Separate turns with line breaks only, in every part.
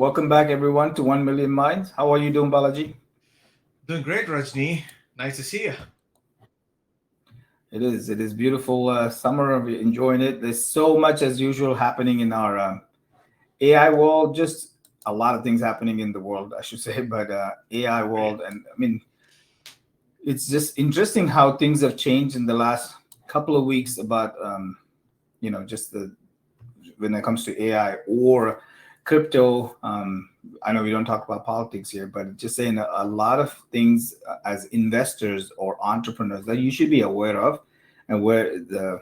Welcome back, everyone, to 1 Million Minds. How are you doing, Balaji?
Doing great, Rajni. Nice to see you.
It is. It is beautiful summer. We're enjoying it. There's so much, as usual, happening in our AI world. Just a lot of things happening in the world, I should say, but AI
Right.
world. And I mean, it's just interesting how things have changed in the last couple of weeks about, just the when it comes to AI or crypto. I know we don't talk about politics here, but just saying a lot of things as investors or entrepreneurs that you should be aware of and where the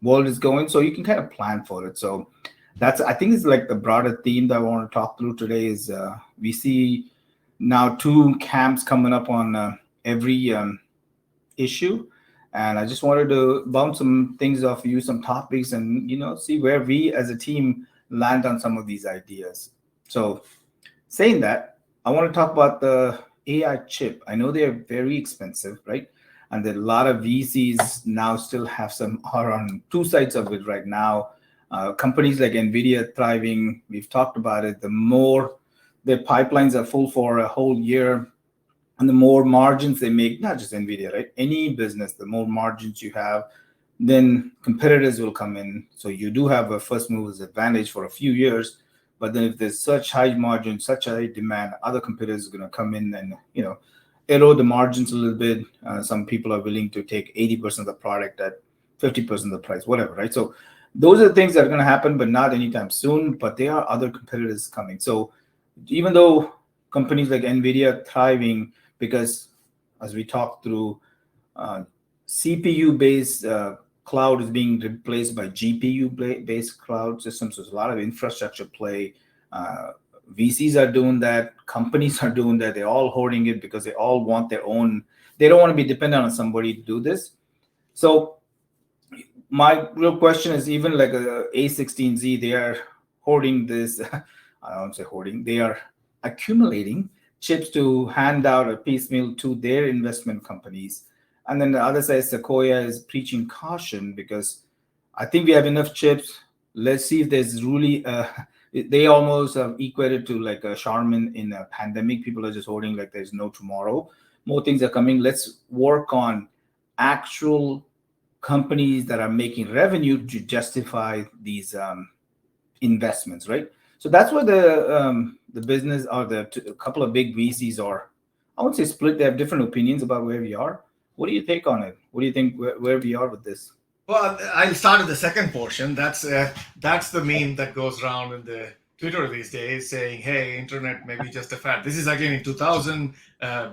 world is going so you can kind of plan for it. So that's, I think, it's like the broader theme that I want to talk through today is we see now two camps coming up on every issue, and I just wanted to bounce some things off you, some topics, and see where we as a team land on some of these ideas. So saying that, I want to talk about the AI chip. I know they're very expensive, right? And that a lot of VCs now still have some are on two sides of it right now. Companies like Nvidia thriving. We've talked about it. The more their pipelines are full for a whole year, and the more margins they make, not just Nvidia, right? Any business, the more margins you have, then competitors will come in. So you do have a first mover's advantage for a few years, but then if there's such high margin, such high demand, other competitors are going to come in and erode the margins a little bit. Some people are willing to take 80% of the product at 50% of the price, whatever, right? So those are the things that are going to happen, but not anytime soon. But there are other competitors coming. So even though companies like Nvidia are thriving, because as we talked through, CPU based cloud is being replaced by GPU based cloud systems. So there's a lot of infrastructure play. uh, VCs are doing that, companies are doing that, they're all hoarding it because they all want their own. They don't want to be dependent on somebody to do this. So my real question is, even like a A16Z, they are hoarding this. I don't say hoarding, they are accumulating chips to hand out a piecemeal to their investment companies. And then the other side, Sequoia is preaching caution because I think we have enough chips. Let's see if there's really they almost have equated to like a Charmin in a pandemic. People are just holding like there's no tomorrow. More things are coming. Let's work on actual companies that are making revenue to justify these investments, right? So that's where the business or a couple of big VCs are. I would say split. They have different opinions about where we are. What do you take on it? What do you think where we are with this?
Well, I'll start with the second portion. That's the meme that goes around in the Twitter these days, saying, "Hey, internet may be just a fad." This is again in 2000,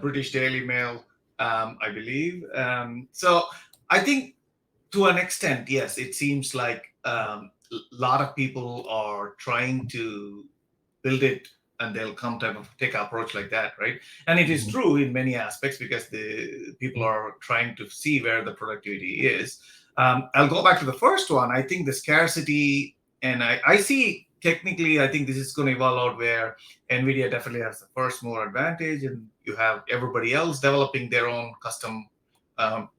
British Daily Mail, I believe. So I think to an extent, yes, it seems like a lot of people are trying to build it and they'll come type of take approach like that, right? And it is
Mhm.
true in many aspects because the people are trying to see where the productivity is. I'll go back to the first one. I think the scarcity, and I see technically, I think this is going to evolve out where Nvidia definitely has the first mover advantage, and you have everybody else developing their own custom um,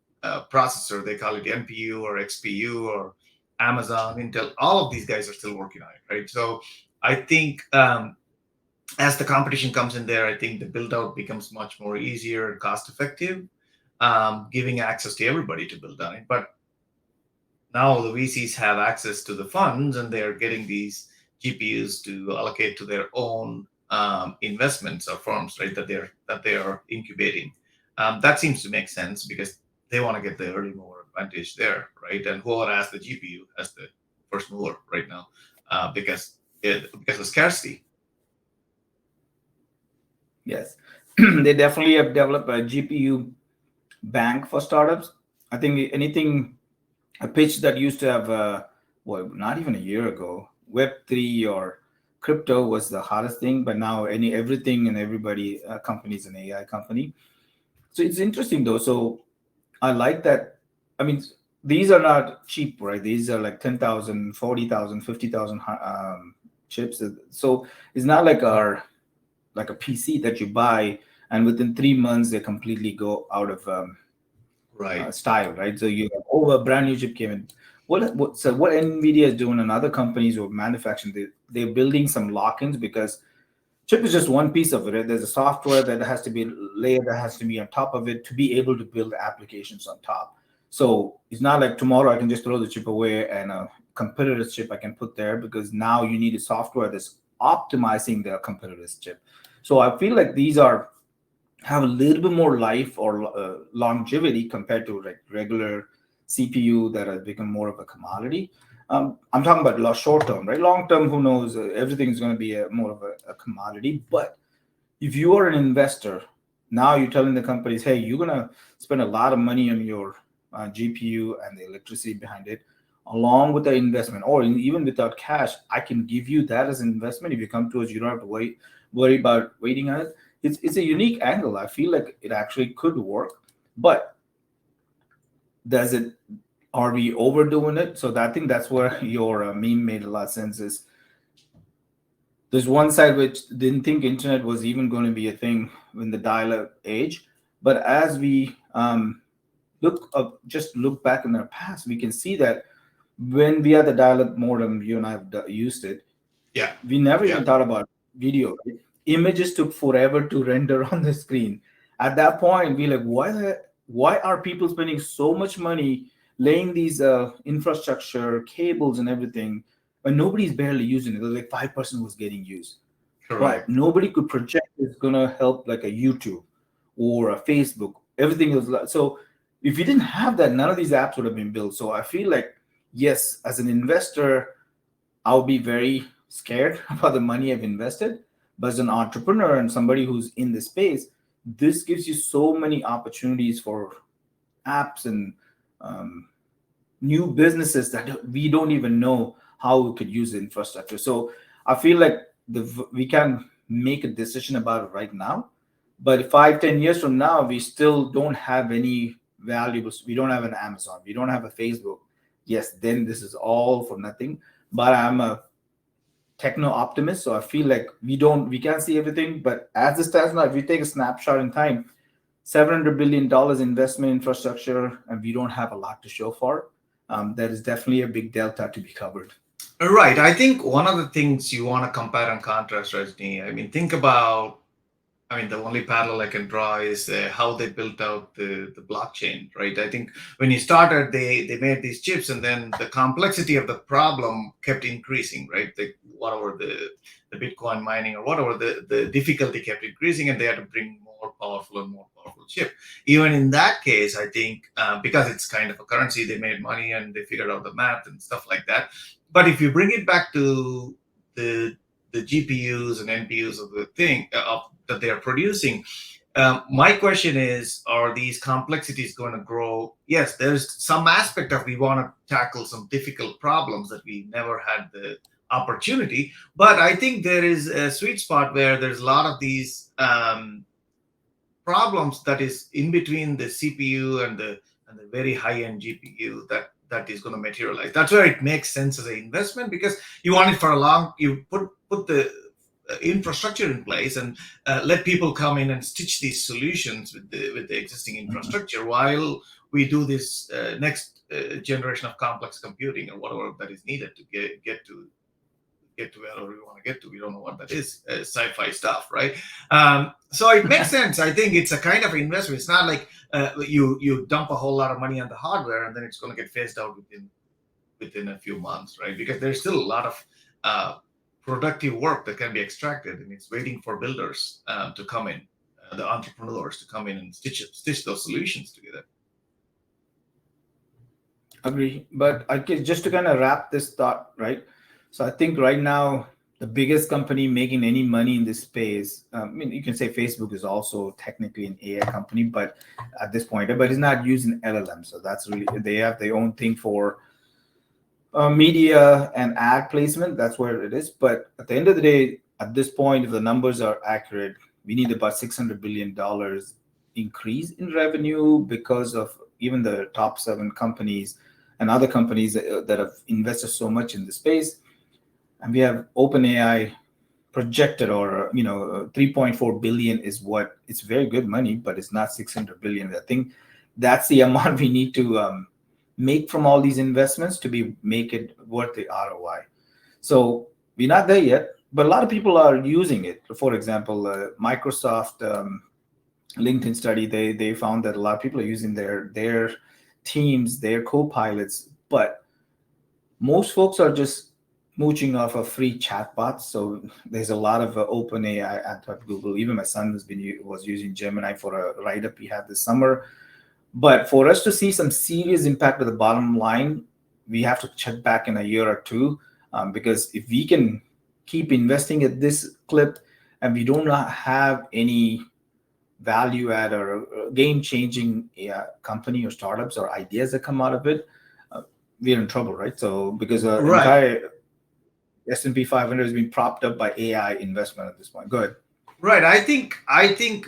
processor. They call it NPU or XPU or Amazon, Intel. All of these guys are still working on it, right? So I think as the competition comes in there, I think the build out becomes much more easier and cost effective, giving access to everybody to build on it. But now the VCs have access to the funds and they're getting these GPUs to allocate to their own investments or firms, right? That they are incubating. That seems to make sense because they want to get the early mover advantage there, right? And whoever has the GPU has the first mover right now because of scarcity.
Yes, they definitely have developed a GPU bank for startups. I think anything a pitch that used to have well, not even a year ago, Web3 or crypto was the hottest thing, but now everything and everybody companies an AI company. So it's interesting though. So I like that. I mean, these are not cheap, right? These are like 10,000, 40,000, 50,000 chips. So it's not like a PC that you buy and within 3 months they completely go out of
Right.
style, right? So you have a brand new chip came in. So what Nvidia is doing and other companies who are manufacturing, they're building some lock-ins because Chip is just one piece of it. Right? There's a software that has to be layered, that has to be on top of it to be able to build applications on top. So it's not like tomorrow I can just throw the chip away and a competitor's chip I can put there, because now you need a software that's optimizing the competitor's chip. So I feel like these are have a little bit more life or longevity compared to like regular CPU that has become more of a commodity. I'm talking about short term, right? Long term, who knows? Everything is going to be more of a commodity. But if you are an investor, now you're telling the companies, hey, you're going to spend a lot of money on your GPU and the electricity behind it, along with the investment, or even without cash, I can give you that as an investment. If you come to us, you don't have to worry about waiting on it. It's a unique angle. I feel like it actually could work, but does it? Are we overdoing it? So I think that's where your meme made a lot of sense. Is there's one side which didn't think internet was even going to be a thing in the dial-up age, but as we just look back in our past, we can see that when we had the dial-up modem, you and I have used it.
Yeah.
We never
Yeah.
even thought about video. Right? Images took forever to render on the screen. At that point, we like, why are people spending so much money laying these infrastructure, cables, and everything when nobody's barely using it? It was like 5% was getting used.
Correct.
But nobody could project it's gonna help like a YouTube or a Facebook. Everything was so. If you didn't have that, none of these apps would have been built. So I feel like, yes, as an investor, I'll be very scared about the money I've invested. But as an entrepreneur and somebody who's in the space, this gives you so many opportunities for apps and um, new businesses that we don't even know how we could use the infrastructure. So I feel like we can make a decision about it right now. But 5, 10 years from now, we still don't have any valuables. We don't have an Amazon. We don't have a Facebook. Yes, then this is all for nothing. But I'm a techno optimist, so I feel like we can't see everything. But as it stands now, if you take a snapshot in time, $700 billion investment in infrastructure, and we don't have a lot to show for it. There is definitely a big delta to be covered.
Right. I think one of the things you want to compare and contrast, Rajni, I mean, think about, I mean, the only parallel I can draw is how they built out the blockchain, right? I think when you started, they made these chips, and then the complexity of the problem kept increasing, right? Whatever the Bitcoin mining or whatever, the difficulty kept increasing, and they had to bring more powerful and more powerful chip. Even in that case, I think because it's kind of a currency, they made money and they figured out the math and stuff like that. But if you bring it back to the GPUs and NPUs of the thing that they are producing, my question is, are these complexities going to grow? Yes, there's some aspect of we want to tackle some difficult problems that we never had the opportunity. But I think there is a sweet spot where there's a lot of these problems that is in between the CPU and the very high-end GPU that is going to materialize. That's where it makes sense as an investment, because you want it for a long. You put the infrastructure in place and let people come in and stitch these solutions with the existing infrastructure while we do this next generation of complex computing or whatever that is needed to get to wherever we want to get to. We don't know what that is, sci-fi stuff, right? So it makes sense. I think it's a kind of investment. It's not like you dump a whole lot of money on the hardware and then it's going to get phased out within a few months, right? Because there's still a lot of productive work that can be extracted, and it's waiting for builders to come in, the entrepreneurs to come in and stitch those solutions together.
Agree. But I guess just to kind of wrap this thought, right? So I think right now, the biggest company making any money in this space, I mean, you can say Facebook is also technically an AI company, but at this point, but it's not using LLM. So that's really, they have their own thing for media and ad placement. That's where it is. But at the end of the day, at this point, if the numbers are accurate, we need about $600 billion increase in revenue because of even the top 7 companies and other companies that have invested so much in the space. And we have OpenAI projected, or 3.4 billion is what, it's very good money, but it's not 600 billion. I think that's the amount we need to make from all these investments to make it worth the ROI. So we're not there yet, but a lot of people are using it. For example, Microsoft LinkedIn study, they found that a lot of people are using their teams, their co-pilots, but most folks are just mooching off of free chatbots. So there's a lot of open AI at Google. Even my son was using Gemini for a write-up he had this summer. But for us to see some serious impact to the bottom line, we have to check back in a year or two, because if we can keep investing at this clip and we do not have any value add or game-changing company or startups or ideas that come out of it, we're in trouble, right? So because entire S&P 500 has been propped up by AI investment at this point. Go ahead.
Right. I think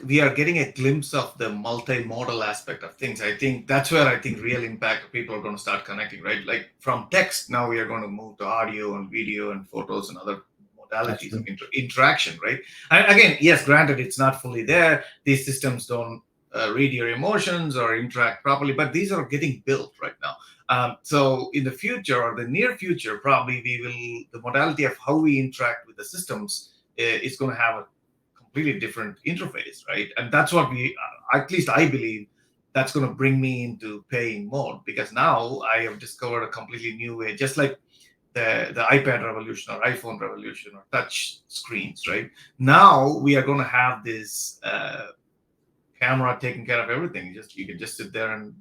we are getting a glimpse of the multimodal aspect of things. I think that's where I think real impact people are going to start connecting, right? Like from text, now we are going to move to audio and video and photos and other modalities of interaction, right? And again, yes, granted, it's not fully there. These systems don't read your emotions or interact properly, but these are getting built right now. So in the future or the near future, probably the modality of how we interact with the systems is going to have a completely different interface, right? And that's what at least I believe, that's going to bring me into paying more, because now I have discovered a completely new way, just like the iPad revolution or iPhone revolution or touch screens, right? Now we are going to have this camera taking care of everything. You can just sit there and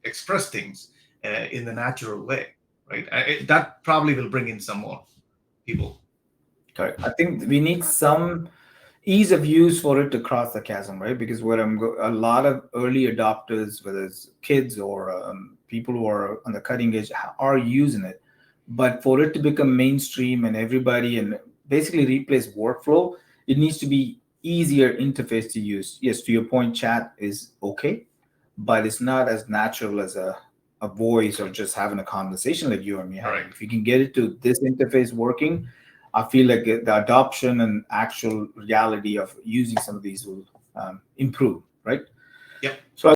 express things in the natural way, right? That probably will bring in some more people.
Correct. I think we need some ease of use for it to cross the chasm, right? Because a lot of early adopters, whether it's kids or people who are on the cutting edge, are using it. But for it to become mainstream and everybody and basically replace workflow, it needs to be easier interface to use. Yes, to your point, chat is okay, but it's not as natural as a voice or just having a conversation like you and me having.
Right.
If you can get it to this interface working, I feel like the adoption and actual reality of using some of these will improve, right?
Yep.
So